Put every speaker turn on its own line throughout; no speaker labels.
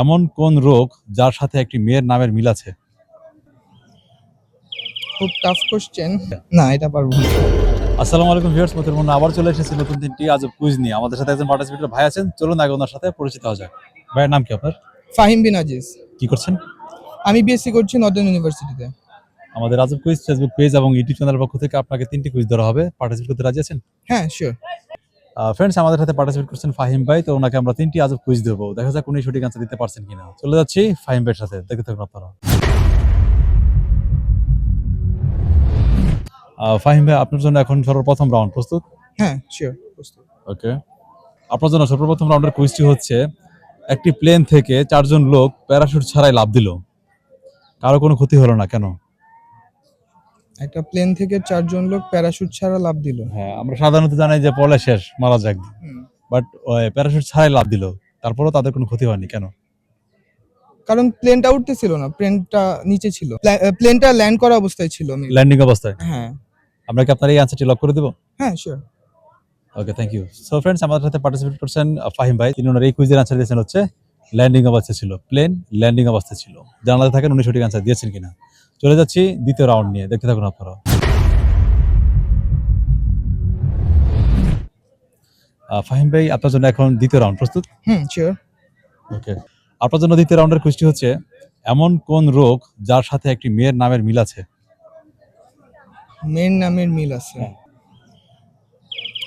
এমন কোন রোগ যার সাথে একটি মেয়ের নামের মিল আছে?
খুব টাফ কোশ্চেন। না, এটা পারবো না।
আসসালামু আলাইকুম ভিউয়ার্স, মতির আবার চলে এসেছি নতুন তিনটি আজব কুইজ নিয়ে। আমাদের সাথে একজন পার্টিসিপেটর ভাই আছেন, চলুন আগে ওনার সাথে পরিচিত হওয়া যাক। ভাইয়ের নাম কি আপনার?
ফাহিম বিন আজিজ।
কি করছেন?
আমি বিএসসি করছি নর্দার্ন ইউনিভার্সিটিতে।
আমাদের আজব কুইজ ফেসবুক পেজ এবং ইউটিউব চ্যানেলের পক্ষ থেকে আপনাকে তিনটি কুইজ ধরা হবে। পার্টিসিপেট করতে রাজি আছেন?
হ্যাঁ, শিওর।
ফ্রেন্ডস, আমাদের সাথে পার্টিসিপেট করছেন ফাহিম ভাই, তো ওনাকে আমরা তিনটি আজব কুইজ দেবো। দেখা যাক উনি সঠিক আনসার দিতে পারছেন কিনা। চলে যাচ্ছি ফাহিম ভাইয়ের সাথে, দেখতে থাকুন আপনারা। ফাহিম ভাই, আপনার জন্য এখন সর্বপ্রথম রাউন্ড প্রস্তুত?
হ্যাঁ, শিওর, প্রস্তুত।
ওকে, আপনার জন্য সর্বপ্রথম রাউন্ডের কুইজটি হচ্ছে, একটি প্লেন থেকে 4 জন লোক প্যারাশুট ছাড়াই লাফ দিল, কারো কোনো ক্ষতি হলো না, কেন?
একটা প্লেন থেকে 4 জন লোক প্যারাশুট ছাড়া লাফ দিল।
হ্যাঁ, আমরা সাধারণত জানি যে পড়লে শেষ, মারা যাক,
হুম।
বাট প্যারাশুট ছাড়াই লাফ দিল, তারপরেও তাদের কোনো ক্ষতি হয়নি, কেন?
কারণ প্লেনটা উঠতেছিল না, প্লেনটা নিচে ছিল। প্লেনটা ল্যান্ড করা অবস্থায় ছিল।
ল্যান্ডিং অবস্থায়।
হ্যাঁ।
আমরা কি আপনার এই আনসারটি লক করে দেবো?
হ্যাঁ, sure.
Okay, thank you. So friends, আমাদের সাথে পার্টিসিপেট করছেন ফাহিম ভাই। তিনি ওনার এই কুইজের আনসার দিয়েছেন হচ্ছে ল্যান্ডিং অবস্থায় ছিল, প্লেন ল্যান্ডিং অবস্থায় ছিল। জানাতে থাকেন উনি সঠিক আনসার দিয়েছেন কিনা। চলে যাচ্ছি দ্বিতীয় রাউন্ড নিয়ে, দেখতে থাকুন আপনারা। ফাহিম ভাই, আপনার জন্য এখন দ্বিতীয় রাউন্ড প্রস্তুত?
শিওর।
ওকে, আপনার জন্য দ্বিতীয় রাউন্ডের কুইজটি হচ্ছে, এমন কোন রোগ যার সাথে একটি মেয়ের নামের মিল আছে?
মেয়ের নামের মিল আছে।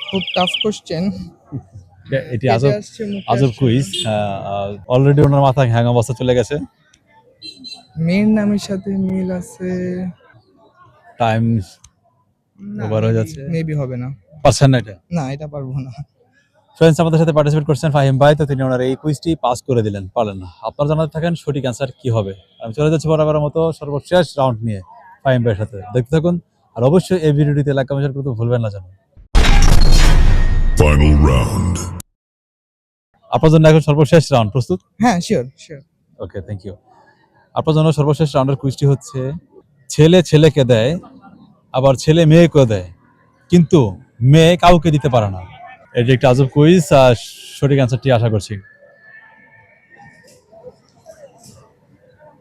খুব টাফ কোশ্চেন।
এটি আজব কুইজ। অলরেডি ওনার মাথায় হ্যাং অবস্থা চলে গেছে।
মেয়ের নামের সাথে মিল আছে।
টাইম ওভার হয়ে যাচ্ছে।
মেবি হবে না।
পারছেন না এটা?
না, এটা পারবো না।
ফ্রেন্ডস, আমাদের সাথে পার্টিসিপেট করছেন ফাহিম ভাই, তো তিনি ওনার এই কুইজটি পাস করে দিলেন, পারলেন না। আপনারা জানাতে থাকেন সঠিক অ্যান্সার কি হবে। আমি চলে যাচ্ছি বরাবরের মতো সর্বশেষ রাউন্ড নিয়ে ফাহিম ভাইয়ের সাথে, দেখতে থাকুন। আর অবশ্যই এই ভিডিওটিতে লাইক কমেন্ট করতে ভুলবেন না যেন।
Final round.
আপনার জন্য এখন সর্বশেষ রাউন্ড প্রস্তুত?
হ্যাঁ, sure, sure.
Okay, thank you. আপনার জন্য সর্বশেষ রাউন্ডের কুইজটি হচ্ছে, ছেলে ছেলেকে দেয়, আবার ছেলে মেয়েকে দেয়, কিন্তু মেয়ে কাউকে দিতে পারে না। এটি একটা আজব কুইজ, সঠিক অ্যান্সারটি আশা করছি।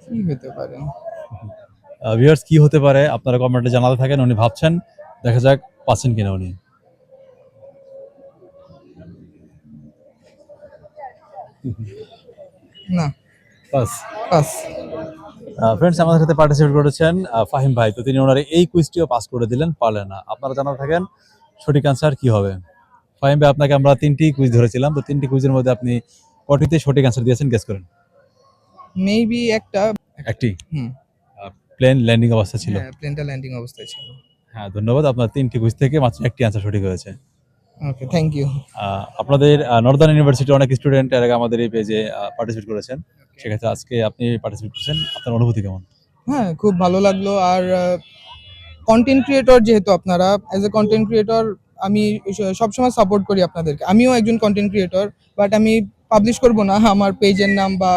কি হতে পারে?
ভিউয়ার্স, কি হতে পারে আপনারা কমেন্টে জানাতে থাকেন। উনি ভাবছেন, দেখা যাক পাচ্ছেন কিনা উনি।
না,
পাস।
পাস।
ফ্রেন্ডস, আমাদের সাথে পার্টিসিপেট করেছেন ফাহিম ভাই, তো তিনি ওনার এই কুইজটিও পাস করে দিলেন, পারলেন না। আপনারা জানাতে থাকেন সঠিক অ্যান্সার কি হবে। ফাহিম ভাই, আপনাকে আমরা তিনটি কুইজ ধরেছিলাম, তো তিনটি কুইজের মধ্যে আপনি কটিতে সঠিক অ্যান্সার দিয়েছেন, গেস করেন।
মেবি একটা।
একটি
হুম।
প্লেন ল্যান্ডিং অবস্থা ছিল।
হ্যাঁ, প্লেনটা ল্যান্ডিং অবস্থায় ছিল।
হ্যাঁ, ধন্যবাদ। আপনার তিনটি কুইজ থেকে মাত্র একটি অ্যান্সার সঠিক হয়েছে।
ওকে, থ্যাংক ইউ।
আপনাদের নর্দার্ন ইউনিভার্সিটি অনেক স্টুডেন্ট এর আগে আমাদের এই পেজে পার্টিসিপেট করেছেন, সেক্ষেত্রে আজকে আপনি পার্টিসিপেট করছেন, আপনার অনুভূতি কেমন?
হ্যাঁ, খুব ভালো লাগলো। আর কন্টেন্ট ক্রিয়েটর যেহেতু আপনারা, অ্যাজ এ কন্টেন্ট ক্রিয়েটর আমি সবসময় সাপোর্ট করি আপনাদেরকে। আমিও একজন কন্টেন্ট ক্রিয়েটর, বাট আমি পাবলিশ করব না আমার পেজের নাম বা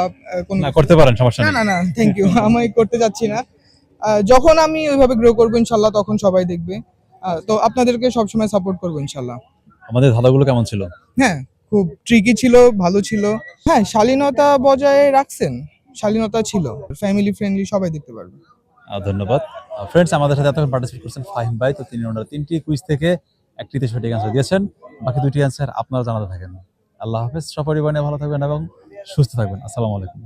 কোনো।
না, করতে পারেন, সমস্যা
না
নেই।
না না, থ্যাংক ইউ। আমি করতে যাচ্ছি না। যখন আমি ওইভাবে গ্রো করবো ইনশাল্লাহ, তখন সবাই দেখবে। তো আপনাদেরকে সবসময় সাপোর্ট করবো ইনশাল্লাহ।
আমাদের ধাঁধাগুলো কেমন ছিল?
হ্যাঁ, খুব ট্রিকি ছিল, ভালো ছিল। হ্যাঁ, শালীনতা বজায় রাখছেন, শালীনতা ছিল, ফ্যামিলি ফ্রেন্ডলি, সবাই দেখতে পারবে।
ধন্যবাদ। ফ্রেন্ডস, আমাদের সাথে এতক্ষণ পার্টিসিপেট করছেন ফাহিম ভাই, তো তিনি ওনার তিনটি কুইজ থেকে একটিতে সঠিক অ্যান্সার দিয়েছেন, বাকি দুটি অ্যান্সার আপনারা জানাতে থাকেন। আল্লাহ হাফেজ, সপরিবার নিয়ে ভালো থাকবেন এবং সুস্থ থাকবেন। আসসালামু আলাইকুম।